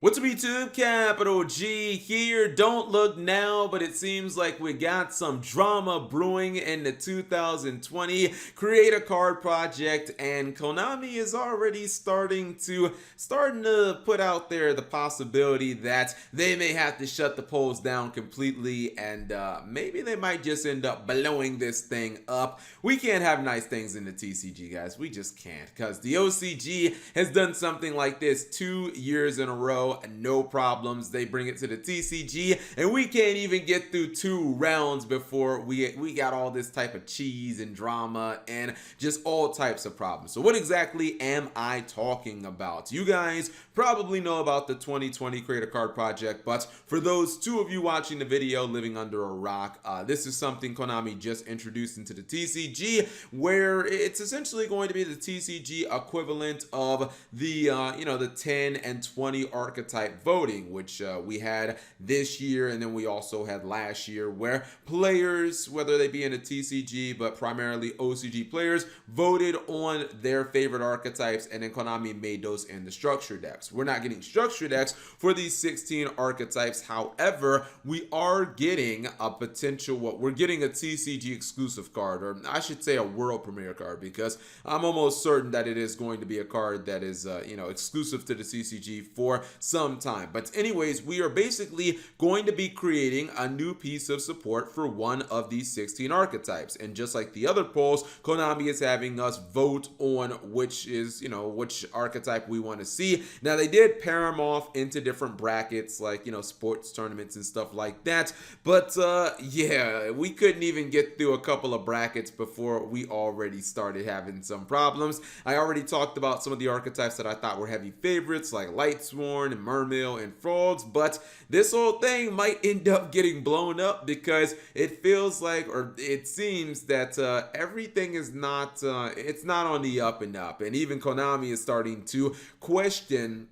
What's up YouTube? Capital G here. Don't look now, but it seems like we got some drama brewing in the 2020 Create a Card project, and Konami is already starting to put out there the possibility that they may have to shut the polls down completely, and maybe they might just end up blowing this thing up. We can't have nice things in the TCG, guys. We just can't, because the OCG has done something like this 2 years in a row. No problems. They bring it to the TCG, and we can't even get through 2 rounds before we got all this type of cheese and drama and just all types of problems. So what exactly am I talking about? You guys probably know about the 2020 Create a Card project, but for those 2 of you watching the video living under a rock, this is something Konami just introduced into the TCG, where it's essentially going to be the TCG equivalent of the the 10 and 20 archetype voting, which we had this year, and then we also had last year, where players, whether they be in a TCG but primarily OCG players, voted on their favorite archetypes, and then Konami made those in the structure decks. We're not getting structure decks for these 16 archetypes. However, we are getting a we're getting a TCG exclusive card, or I should say a world premiere card, because I'm almost certain that it is going to be a card that is exclusive to the TCG for some time. But anyways, we are basically going to be creating a new piece of support for one of these 16 archetypes, and just like the other polls, Konami is having us vote on which archetype we want to see. Now, they did pair them off into different brackets, like sports tournaments and stuff like that, but yeah, we couldn't even get through a couple of brackets before we already started having some problems. I already talked about some of the archetypes that I thought were heavy favorites, like Lightsworn and Mermail and Frogs, but this whole thing might end up getting blown up, because it feels like, or it seems that everything is not it's not on the up and up, and even Konami is starting to question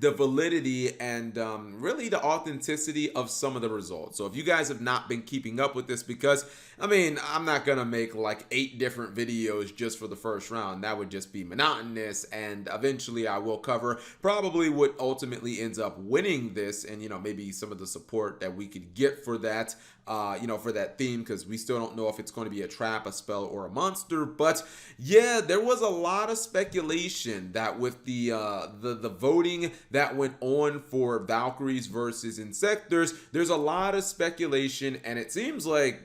the validity and really the authenticity of some of the results. So if you guys have not been keeping up with this, because I'm not gonna make like 8 different videos just for the first round. That would just be monotonous, and eventually I will cover probably what ultimately ends up winning this, and maybe some of the support that we could get for that for that theme, because we still don't know if it's going to be a trap, a spell, or a monster. But yeah, there was a lot of speculation that with the voting that went on for Valkyries versus Insectors, there's a lot of speculation, and it seems like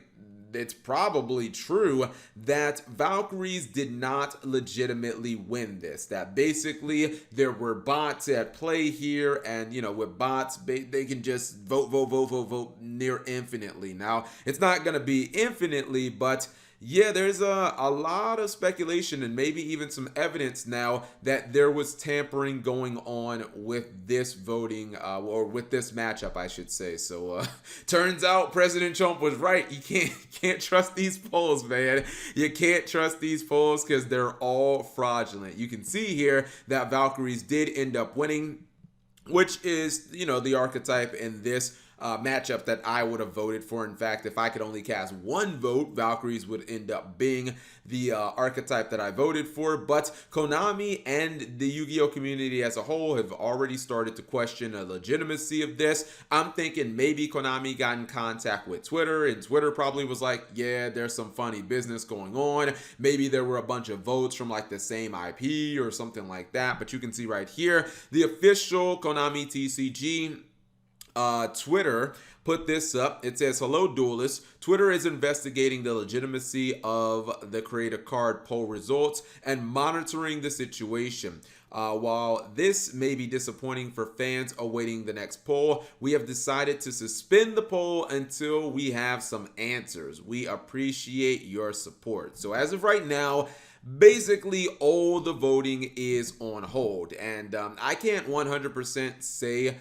it's probably true that Valkyries did not legitimately win this. That basically there were bots at play here, and with bots, they can just vote near infinitely. Now, it's not going to be infinitely, but yeah, there's a lot of speculation and maybe even some evidence now that there was tampering going on with this voting, or with this matchup, I should say. So turns out President Trump was right. You can't trust these polls, man. You can't trust these polls, because they're all fraudulent. You can see here that Valkyries did end up winning, which is the archetype in this matchup that I would have voted for. In fact, if I could only cast 1 vote, Valkyries would end up being the archetype that I voted for. But Konami and the Yu-Gi-Oh community as a whole have already started to question the legitimacy of this. I'm thinking maybe Konami got in contact with Twitter, and Twitter probably was like, yeah, there's some funny business going on. Maybe there were a bunch of votes from like the same IP or something like that. But you can see right here, the official Konami TCG Twitter put this up. It says, "Hello, duelists. Twitter is investigating the legitimacy of the Create a Card poll results and monitoring the situation. While this may be disappointing for fans awaiting the next poll, we have decided to suspend the poll until we have some answers. We appreciate your support." So as of right now, basically all the voting is on hold, and I can't 100% say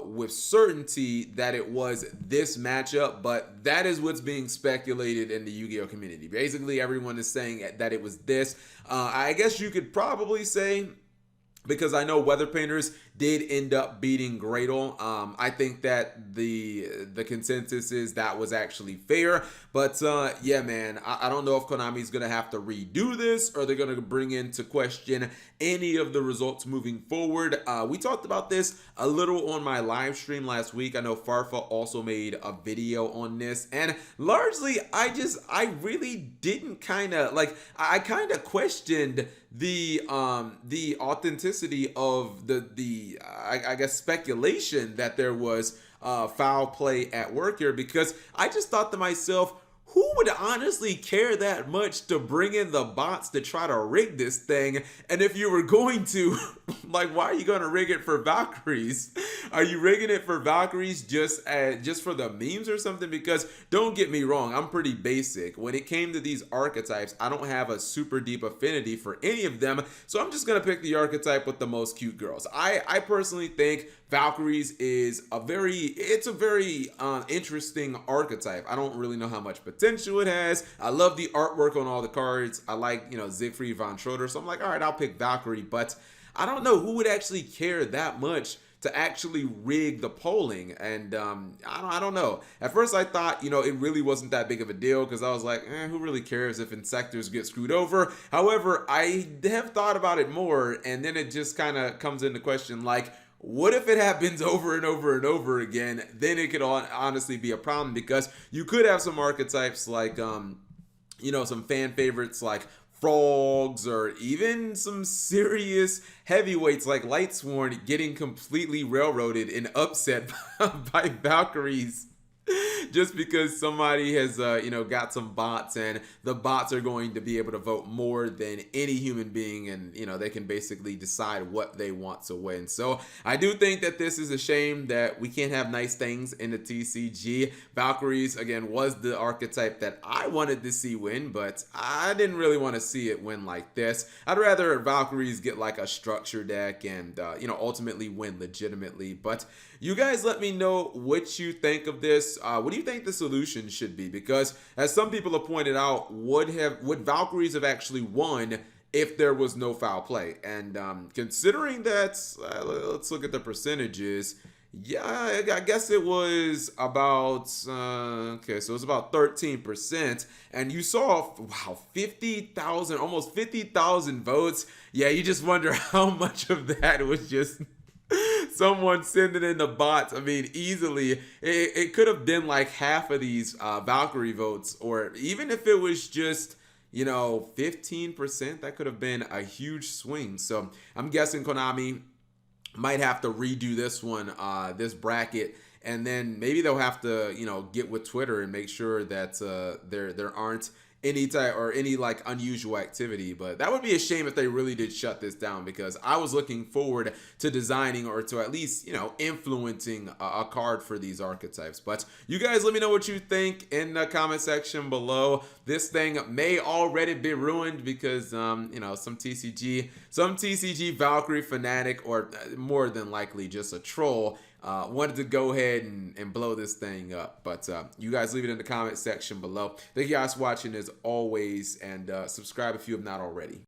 with certainty that it was this matchup, but that is what's being speculated in the Yu-Gi-Oh community. Basically, everyone is saying that it was this. I guess you could probably say, because I know Weather Painters did end up beating Gradle. I think that the consensus is that was actually fair. But yeah, man, I don't know if Konami's going to have to redo this or they're going to bring into question any of the results moving forward. We talked about this a little on my live stream last week. I know Farfa also made a video on this, and largely I really didn't I kind of questioned the authenticity of I guess speculation that there was foul play at work here, because I just thought to myself, who would honestly care that much to bring in the bots to try to rig this thing? And if you were going to, like, why are you going to rig it for Valkyries? Are you rigging it for Valkyries just for the memes or something? Because don't get me wrong, I'm pretty basic. When it came to these archetypes, I don't have a super deep affinity for any of them, so I'm just going to pick the archetype with the most cute girls. I personally think Valkyries is a very interesting archetype. I don't really know how much potential it has. I love the artwork on all the cards. I like, Siegfried von Schroeder, so I'm like, all right, I'll pick Valkyrie, but I don't know who would actually care that much to actually rig the polling. And I don't know. At first I thought, it really wasn't that big of a deal, because I was like, who really cares if Insectors get screwed over? However, I have thought about it more, and then it just kind of comes into question, like, what if it happens over and over and over again? Then it could honestly be a problem, because you could have some archetypes like, some fan favorites like Frogs, or even some serious heavyweights like Lightsworn getting completely railroaded and upset by Valkyries. Just because somebody has, got some bots, and the bots are going to be able to vote more than any human being, and, they can basically decide what they want to win. So I do think that this is a shame that we can't have nice things in the TCG. Valkyries, again, was the archetype that I wanted to see win, but I didn't really want to see it win like this. I'd rather Valkyries get like a structure deck and, ultimately win legitimately. But you guys let me know what you think of this. What do you think the solution should be? Because as some people have pointed out, would Valkyries have actually won if there was no foul play? And considering that, let's look at the percentages. Yeah, I guess it was about, so it was about 13%. And you saw, wow, 50,000, almost 50,000 votes. Yeah, you just wonder how much of that was just someone sending in the bots. I mean, easily, it could have been like half of these Valkyrie votes, or even if it was just, 15%, that could have been a huge swing. So I'm guessing Konami might have to redo this one, this bracket, and then maybe they'll have to, get with Twitter and make sure that there aren't any like unusual activity. But that would be a shame if they really did shut this down, because I was looking forward to designing, or to at least influencing a card for these archetypes. But you guys let me know what you think in the comment section below. This thing may already be ruined because some TCG Valkyrie fanatic, or more than likely just a troll, wanted to go ahead and blow this thing up. But you guys leave it in the comment section below. Thank you guys for watching as always, and subscribe if you have not already.